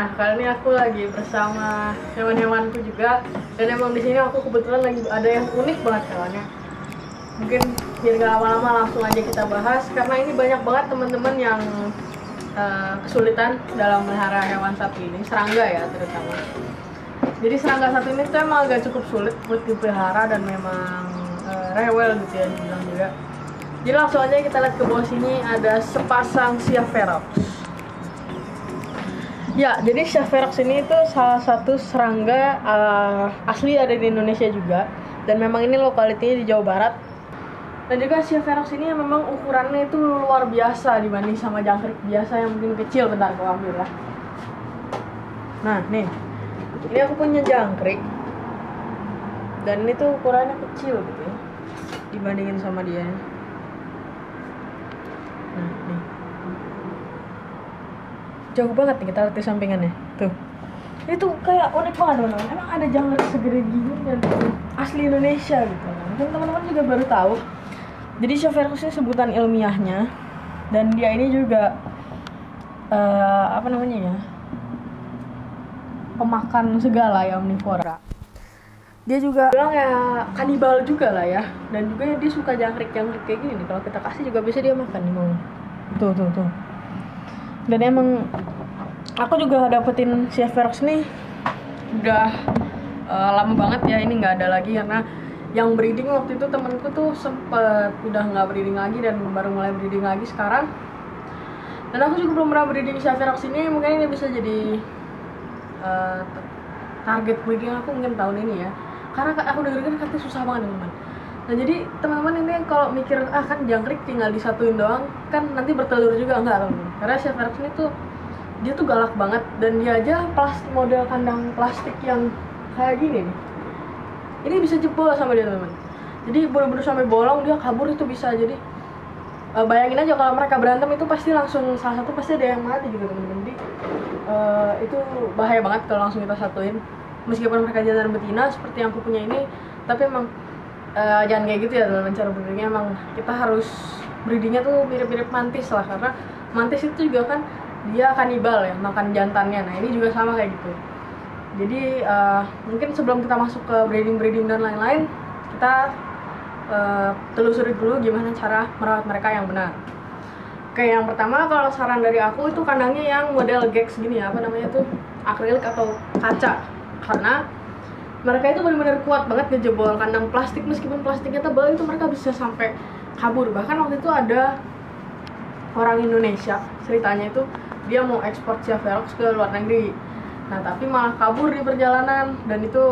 Nah, kali ini aku lagi bersama hewan-hewanku juga, dan emang di sini aku kebetulan lagi ada yang unik banget hewannya. Mungkin biar gak lama-lama langsung aja kita bahas, karena ini banyak banget teman-teman yang kesulitan dalam melihara hewan satu ini, serangga ya terutama. Jadi serangga satu ini tuh emang agak cukup sulit buat dipelihara dan memang rewel gitu ya dibilang juga. Jadi langsung aja kita lihat ke bawah sini ada sepasang Siaverox. Ya, jadi Siaverox ini itu salah satu serangga asli ada di Indonesia juga, dan memang ini lokalitinya di Jawa Barat. Dan juga Siaverox ini memang ukurannya itu luar biasa dibanding sama jangkrik biasa yang mungkin kecil. Bentar aku ambil lah. Nah, nih. Ini aku punya jangkrik. Dan ini tuh ukurannya kecil gitu ya, dibandingin sama dia. Nah, nih. Jauh banget nih, kita lihat di sampingannya. Tuh. Itu kayak unik banget teman-teman. Emang ada jangkrik segede gini dan asli Indonesia gitu. Mungkin teman-teman juga baru tahu. Jadi Siaverox ini sebutan ilmiahnya, dan dia ini juga pemakan segala ya, omnivora. Dia juga bilang ya kanibal juga lah ya, dan juga dia suka jangkrik-jangkrik kayak gini nih. Kalau kita kasih juga bisa dia makan nih, mau. Tuh. Dan emang aku juga dapetin Siaverox nih udah lama banget ya, ini nggak ada lagi karena yang breeding waktu itu temenku tuh sempet udah nggak breeding lagi dan baru mulai breeding lagi sekarang. Dan aku juga belum pernah breeding Siaverox ini, mungkin ini bisa jadi target breeding aku mungkin tahun ini ya, karena aku dengerin katanya susah banget teman-teman. Nah jadi teman-teman ini kalau mikir kan jangkrik tinggal disatuin doang kan nanti bertelur juga, enggak teman-teman. Karena Siaverox ini tuh dia tuh galak banget, dan dia aja model kandang plastik yang kayak gini nih, ini bisa jebol sama dia teman-teman. Jadi bener-bener sampai bolong dia kabur itu bisa. Jadi bayangin aja kalau mereka berantem itu pasti langsung salah satu pasti ada yang mati gitu teman-teman. Jadi itu bahaya banget kalau langsung kita satuin. Meskipun mereka jantan betina seperti yang aku punya ini, tapi emang jangan kayak gitu ya teman-teman. Cara breedingnya emang kita harus breedingnya tuh mirip-mirip mantis lah, karena mantis itu juga kan dia kanibal ya, makan jantannya. Nah ini juga sama kayak gitu. Jadi mungkin sebelum kita masuk ke breeding dan lain-lain, kita telusuri dulu gimana cara merawat mereka yang benar. Oke, yang pertama kalau saran dari aku itu kandangnya yang model gex gini ya, tuh akrilik atau kaca. Karena mereka itu benar-benar kuat banget ngejebol kandang plastik, meskipun plastiknya tebal itu mereka bisa sampai kabur. Bahkan waktu itu ada orang Indonesia ceritanya itu dia mau ekspor Siaverox ke luar negeri. Nah tapi malah kabur di perjalanan, dan itu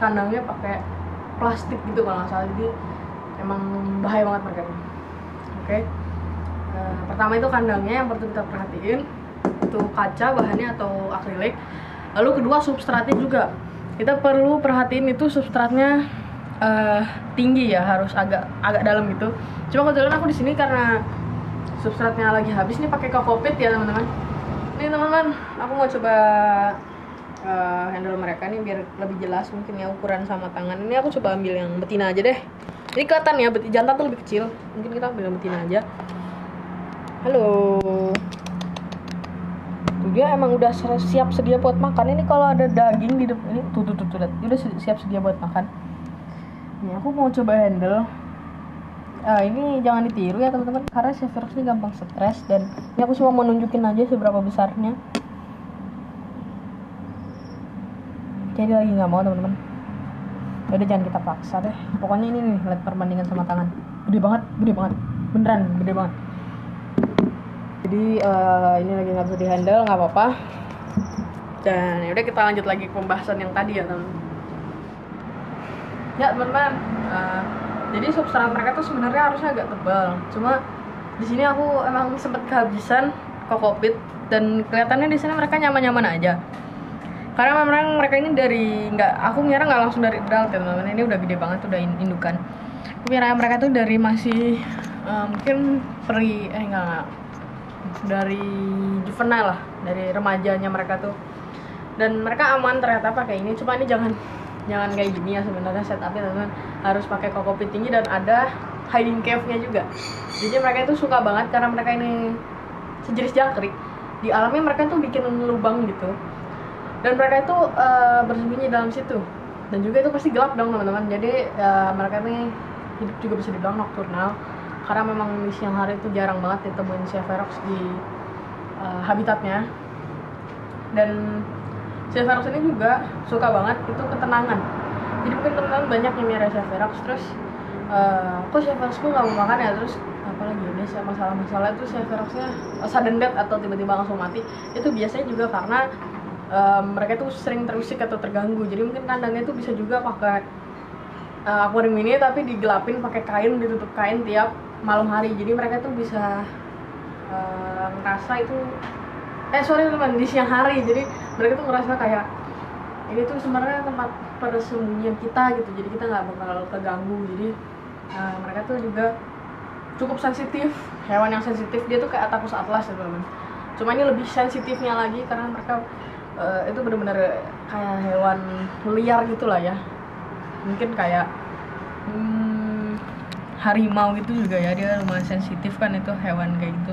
kandangnya pakai plastik gitu kalau nggak salah. Jadi emang bahaya banget mereka ini. Oke. Pertama itu kandangnya yang perlu kita perhatiin itu kaca bahannya atau akrilik. Lalu kedua substratnya juga kita perlu perhatiin itu substratnya tinggi ya, harus agak dalam gitu. Cuma kebetulan aku di sini karena substratnya lagi habis nih pakai kokopit ya teman-teman. Nih teman-teman, aku mau coba handle mereka nih biar lebih jelas mungkin ya ukuran sama tangan. Ini aku coba ambil yang betina aja deh. Ini kelihatan ya, jantan tuh lebih kecil. Mungkin kita ambil yang betina aja. Halo. Tuh dia emang udah siap sedia buat makan. Ini kalau ada daging di depan ini tuh dia udah siap sedia buat makan. Ini aku mau coba handle. Ini jangan ditiru ya teman-teman, karena Siaverox ini gampang stres, dan ini aku cuma mau nunjukin aja seberapa besarnya. Jadi lagi nggak mau teman-teman. Udah jangan kita paksa deh. Pokoknya ini nih, lihat perbandingan sama tangan. Gede banget, beneran gede banget. Jadi ini lagi nggak bisa dihandle, nggak apa-apa. Dan yaudah kita lanjut lagi ke pembahasan yang tadi ya teman-teman. Ya teman-teman. Jadi substrat mereka tuh sebenarnya harusnya agak tebal. Cuma di sini aku emang sempat kehabisan kokopit, dan kelihatannya di sini mereka nyaman-nyaman aja. Karena memang mereka ini aku ngira nggak langsung dari adult ya teman-teman. Ini udah gede banget, udah indukan. Aku ngira mereka tuh dari masih mungkin dari juvenile lah, dari remajanya mereka tuh. Dan mereka aman ternyata pakai ini. Cuma ini jangan kayak gini ya sebenarnya setupnya teman-teman. Harus pakai kokopit tinggi dan ada hiding cave-nya juga. Jadi mereka itu suka banget karena mereka ini sejenis jangkrik. di alamnya mereka tuh bikin lubang gitu, dan mereka itu bersembunyi dalam situ. Dan juga itu pasti gelap dong teman-teman. Jadi mereka nih hidup juga bisa dibilang nocturnal, karena memang di siang hari itu jarang banget ditemuin Severox di habitatnya. Dan Severox ini juga suka banget itu ketenangan. Jadi mungkin teman-teman banyak yang nyari Severox, terus kok Severoxku nggak mau makan ya, terus apalagi biasa masalah-masalah itu Severoxnya sudden death atau tiba-tiba langsung mati. Itu biasanya juga karena mereka tuh sering terusik atau terganggu. Jadi mungkin kandangnya tuh bisa juga pakai akuarium ini tapi digelapin pakai kain, ditutup kain tiap malam hari. Jadi mereka tuh bisa ngerasa itu teman di siang hari. Jadi mereka tuh ngerasa kayak ini tuh sebenarnya tempat persembunyian kita gitu. Jadi kita nggak bakal keganggu. Jadi mereka tuh juga cukup sensitif, hewan yang sensitif. Dia tuh kayak Atapus atlas ya teman-teman. Cuma ini lebih sensitifnya lagi karena mereka itu benar-benar kayak hewan liar gitulah ya. Mungkin kayak harimau gitu juga ya, dia lumayan sensitif kan itu hewan kayak gitu.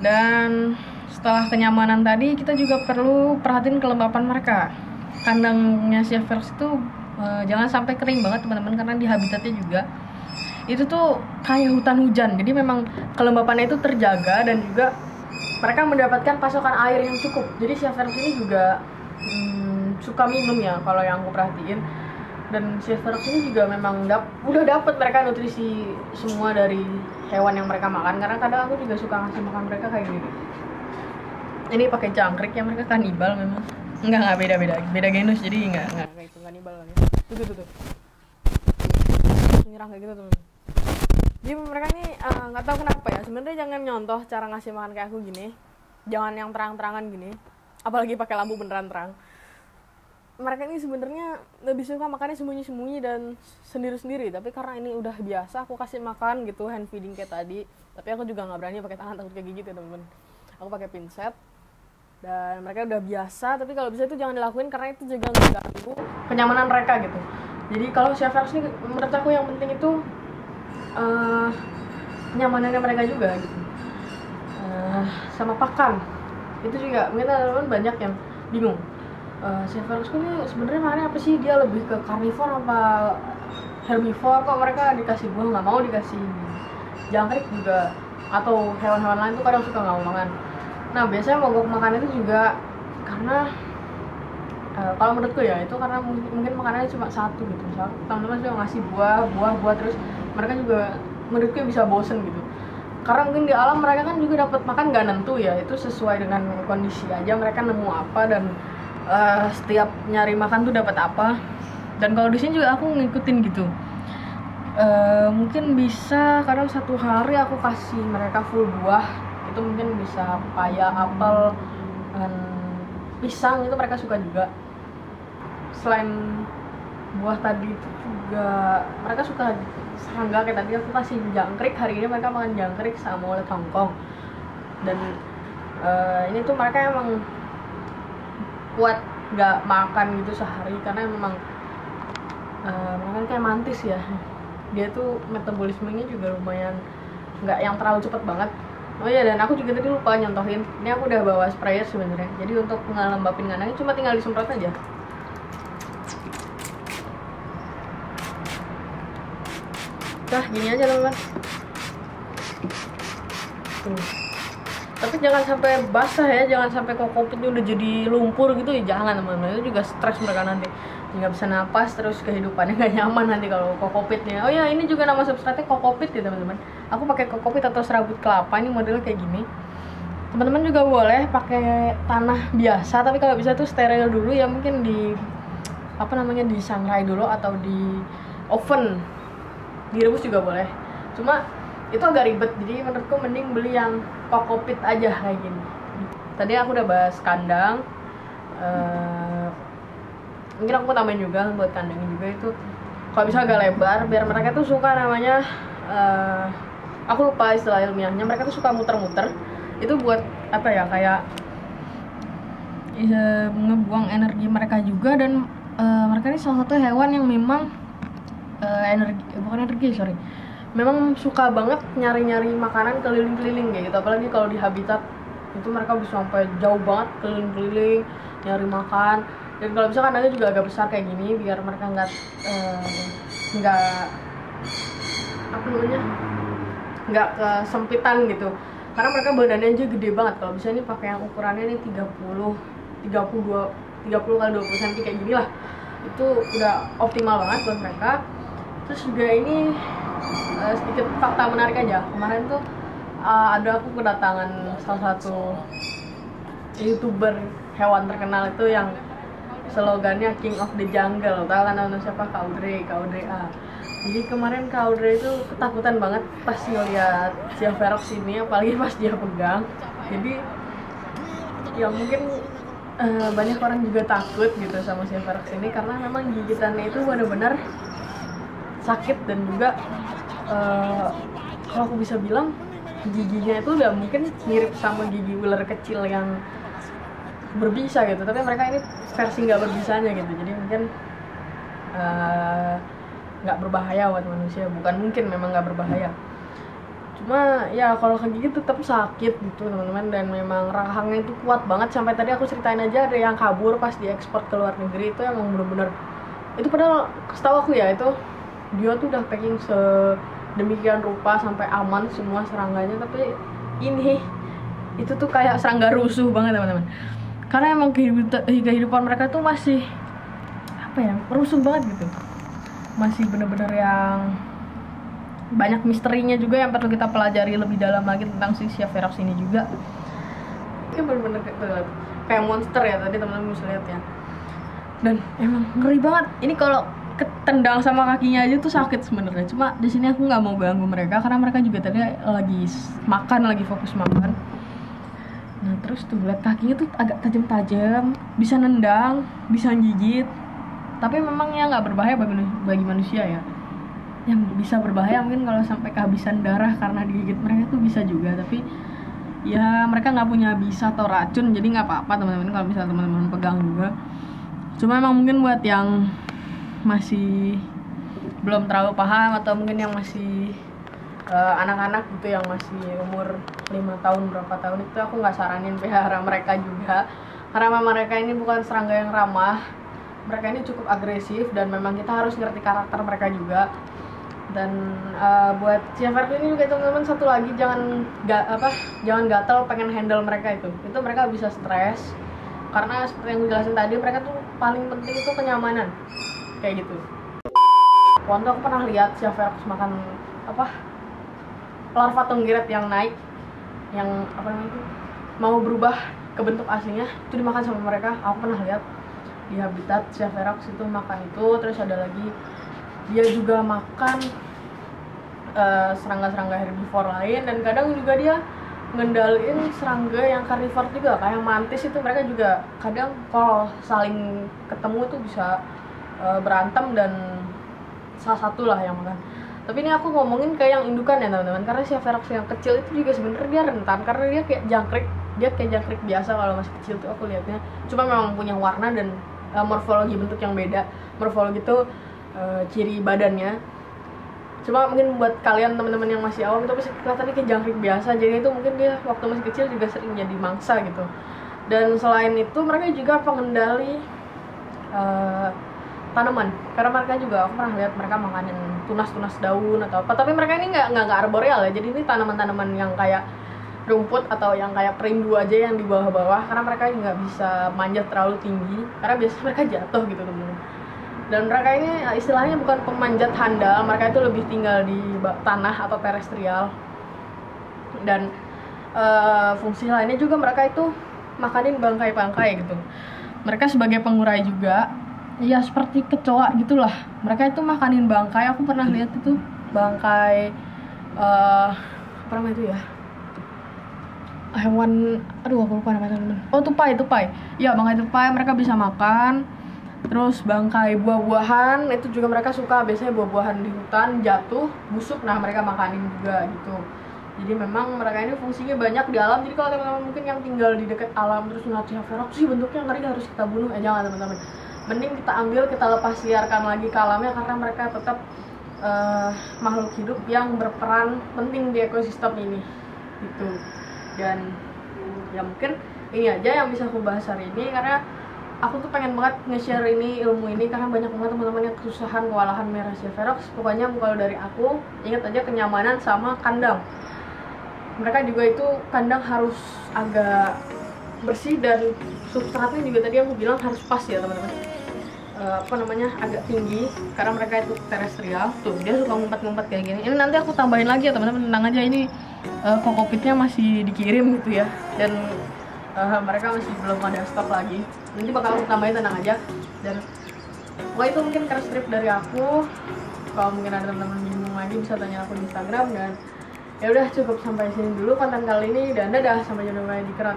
Dan setelah kenyamanan tadi, kita juga perlu perhatiin kelembapan mereka. Kandangnya Severox itu jangan sampai kering banget teman-teman, karena di habitatnya juga itu tuh kayak hutan hujan. Jadi memang kelembapannya itu terjaga, dan juga mereka mendapatkan pasokan air yang cukup. Jadi Severox ini juga suka minum ya kalau yang aku perhatiin. Dan Severox ini juga memang udah dapet mereka nutrisi semua dari hewan yang mereka makan. Karena kadang aku juga suka ngasih makan mereka kayak gini. Ini pakai jangkrik ya, mereka kanibal memang. Enggak beda genus, jadi enggak kayak itu kanibal lagi. Tuh. Menyerang kayak gitu teman. Jadi mereka ini nggak tahu kenapa ya. Sebenarnya jangan nyontoh cara ngasih makan kayak aku gini. Jangan yang terang-terangan gini. Apalagi pakai lampu beneran terang. Mereka ini sebenarnya lebih suka makannya sembunyi-sembunyi dan sendiri-sendiri. Tapi karena ini udah biasa, aku kasih makan gitu, hand feeding kayak tadi. Tapi aku juga nggak berani pakai tangan, takut kayak gigit ya teman-teman. Aku pakai pinset. Dan mereka udah biasa, tapi kalau bisa itu jangan dilakuin karena itu juga mengganggu kenyamanan mereka gitu. Jadi kalau Severox ini menurut aku yang penting itu kenyamanannya mereka juga gitu. Sama pakan itu juga mungkin teman-teman banyak yang bingung. Severox ini sebenarnya makannya apa sih? Dia lebih ke karnivor apa herbivor? Kok mereka dikasih buah nggak mau, dikasih jangkrik juga, atau hewan-hewan lain tuh kadang suka nggak mau makan. Nah biasanya mogok makan itu juga karena kalau menurutku ya itu karena mungkin makanannya cuma satu gitu. Misal teman-teman juga ngasih buah terus mereka juga menurutku bisa bosen gitu. Karena mungkin di alam mereka kan juga dapat makan nggak nentu ya, itu sesuai dengan kondisi aja mereka nemu apa, dan setiap nyari makan tuh dapat apa. Dan kalau di sini juga aku ngikutin gitu. Mungkin bisa kadang satu hari aku kasih mereka full buah. Itu mungkin bisa pepaya, apel, dan pisang, itu mereka suka juga. Selain buah tadi itu juga mereka suka serangga, kayak tadi aku kasih jangkrik. Hari ini mereka makan jangkrik sama ulet Hongkong. Dan ini tuh mereka emang kuat gak makan gitu sehari, karena memang mereka kayak mantis ya. Dia tuh metabolismenya juga lumayan gak yang terlalu cepet banget. Oh iya, dan aku juga tadi lupa nyontohin. Ini aku udah bawa sprayer sebenarnya. Jadi untuk ngelembapin kandangnya cuma tinggal disemprot aja. Nah, gini aja teman-teman. Tuh. Tapi jangan sampai basah ya, jangan sampai kokopitnya udah jadi lumpur gitu ya, jangan teman-teman. Itu juga stres mereka nanti. Nggak bisa napas, terus kehidupannya nggak nyaman nanti kalau kokopitnya. Oh ya, ini juga nama substratnya kokopit ya teman-teman. Aku pakai kokopit atau serabut kelapa, ini modelnya kayak gini. Teman-teman juga boleh pakai tanah biasa, tapi kalau bisa tuh steril dulu ya, mungkin di di sangrai dulu atau di oven. Direbus juga boleh. Cuma itu agak ribet, jadi menurutku mending beli yang kokopit aja kayak gini. Tadi aku udah bahas kandang. Mungkin aku tambahin juga buat kandangnya juga itu kalau bisa agak lebar biar mereka tuh suka namanya aku lupa istilah ilmiahnya, mereka tuh suka muter-muter. Itu buat apa ya, kayak ngebuang energi mereka juga. Dan mereka ini salah satu hewan yang memang memang suka banget nyari-nyari makanan keliling-keliling kayak gitu, apalagi kalau di habitat Itu mereka bisa sampai jauh banget keliling-keliling nyari makan. Dan kalau bisa kandangnya juga agak besar kayak gini biar mereka nggak apa namanya, nggak kesempitan gitu, karena mereka badannya aja gede banget. Kalau bisa ini pakai yang ukurannya ini 30 kali 20 cm kayak gini lah, itu udah optimal banget buat mereka. Terus juga ini sedikit fakta menarik aja, kemarin tuh ada aku kedatangan salah satu YouTuber hewan terkenal itu yang slogannya King of the Jungle. Tahu kan namanya siapa? Kak Audrey A. Jadi kemarin Kak Audrey itu ketakutan banget pas ngeliat Siaverox ini, apalagi pas dia pegang. Jadi ya mungkin banyak orang juga takut gitu sama Siaverox ini karena memang gigitannya itu benar-benar sakit dan juga kalau aku bisa bilang giginya itu udah mungkin mirip sama gigi ular kecil yang berbisa gitu, tapi mereka ini versi nggak berbisanya gitu. Jadi mungkin nggak berbahaya buat manusia, bukan mungkin, memang nggak berbahaya. Cuma ya kalau kegigit tetap sakit gitu teman-teman, dan memang rahangnya itu kuat banget. Sampai tadi aku ceritain aja ada yang kabur pas diekspor ke luar negeri, itu emang bener-bener itu, padahal setahu aku ya itu dia tuh udah packing sedemikian rupa sampai aman semua serangganya, tapi ini itu tuh kayak serangga rusuh banget teman-teman, karena emang kehidupan mereka tuh masih apa ya, rusuh banget gitu, masih bener-bener yang banyak misterinya juga yang perlu kita pelajari lebih dalam lagi tentang si Siaverox ini juga. Ini bener-bener kayak monster ya tadi teman-teman bisa lihat ya, dan emang ngeri banget. Ini kalau ketendang sama kakinya aja tuh sakit sebenarnya. Cuma di sini aku nggak mau ganggu mereka karena mereka juga tadi lagi makan, lagi fokus makan. Nah terus tuh lihat kakinya tuh agak tajam-tajam, bisa nendang, bisa gigit. Tapi memang ya nggak berbahaya bagi manusia ya. Yang bisa berbahaya mungkin kalau sampai kehabisan darah karena digigit mereka tuh bisa juga. Tapi ya mereka nggak punya bisa atau racun, jadi nggak apa-apa teman-teman kalau misalnya teman-teman pegang juga. Cuma emang mungkin buat yang masih belum terlalu paham atau mungkin yang masih anak-anak gitu yang masih umur 5 tahun berapa tahun, itu aku nggak saranin pelihara mereka juga, karena memang mereka ini bukan serangga yang ramah. Mereka ini cukup agresif dan memang kita harus ngerti karakter mereka juga. Dan buat Siaverox ini juga teman-teman, satu lagi jangan gatel pengen handle mereka itu mereka bisa stres, karena seperti yang gue jelasin tadi, mereka tuh paling penting itu kenyamanan kayak gitu. Waktu aku pernah lihat Siaverox makan larva tonggiret yang naik, yang mau berubah ke bentuk aslinya, itu dimakan sama mereka. Aku pernah lihat di habitat Siaverox itu makan itu. Terus ada lagi dia juga makan serangga-serangga herbivore lain, dan kadang juga dia ngendaliin serangga yang karnivor juga kayak mantis. Itu mereka juga kadang kalau saling ketemu tuh bisa berantem, dan salah satu lah yang makan. Tapi ini aku ngomongin ke yang indukan ya teman-teman, karena Siaverox yang kecil itu juga sebenarnya dia rentan, karena dia kayak jangkrik biasa kalau masih kecil tuh aku lihatnya. Cuma memang punya warna dan morfologi bentuk yang beda. Morfologi itu ciri badannya. Cuma mungkin buat kalian teman-teman yang masih awam itu pasti kelihatannya kayak jangkrik biasa. Jadi itu mungkin dia waktu masih kecil juga sering jadi mangsa gitu. Dan selain itu mereka juga pengendali tanaman, karena mereka juga, aku pernah lihat mereka makanin tunas-tunas daun atau apa. Tapi mereka ini nggak arboreal ya, jadi ini tanaman-tanaman yang kayak rumput atau yang kayak perindu aja yang di bawah-bawah, karena mereka nggak bisa manjat terlalu tinggi karena biasanya mereka jatuh gitu teman-teman. Dan mereka ini istilahnya bukan pemanjat handal, mereka itu lebih tinggal di tanah atau terestrial. Dan fungsi lainnya juga mereka itu makanin bangkai-bangkai gitu. Mereka sebagai pengurai juga, ya seperti kecoa gitulah. Mereka itu makanin bangkai. Aku pernah lihat itu bangkai apa namanya itu ya, hewan, aduh aku lupa namanya teman-teman. Oh, tupai. Ya, bangkai tupai mereka bisa makan. Terus bangkai buah-buahan itu juga mereka suka. Biasanya buah-buahan di hutan jatuh, busuk, nah mereka makanin juga gitu. Jadi memang mereka ini fungsinya banyak di alam. Jadi kalau teman-teman mungkin yang tinggal di dekat alam terus ngeliat Siaverox sih bentuknya ngeri harus kita bunuh, jangan teman-teman. Mending kita ambil, kita lepas liarkan lagi ke alamnya, karena mereka tetap makhluk hidup yang berperan penting di ekosistem ini gitu. Dan Ya mungkin ini aja yang bisa aku bahas hari ini, karena aku tuh pengen banget nge-share ini, ilmu ini, karena banyak banget teman-teman yang kesusahan kewalahan merah Ferox. Pokoknya kalau dari aku, ingat aja kenyamanan sama kandang. Mereka juga itu kandang harus agak bersih, dan substratnya juga tadi aku bilang harus pas ya teman-teman. Agak tinggi, karena mereka itu terestrial. Tuh dia suka ngumpet-ngumpet kayak gini. Ini nanti aku tambahin lagi ya teman-teman, tenang aja, ini kokopitnya masih dikirim gitu ya, dan mereka masih belum ada stok lagi. Nanti bakal aku tambahin, tenang aja. Dan itu mungkin crash trip dari aku. Kalau mungkin ada teman-teman bingung lagi bisa tanya aku di Instagram. Dan ya udah, cukup sampai sini dulu konten kali ini, dan dadah, sampai jumpa di Kerot.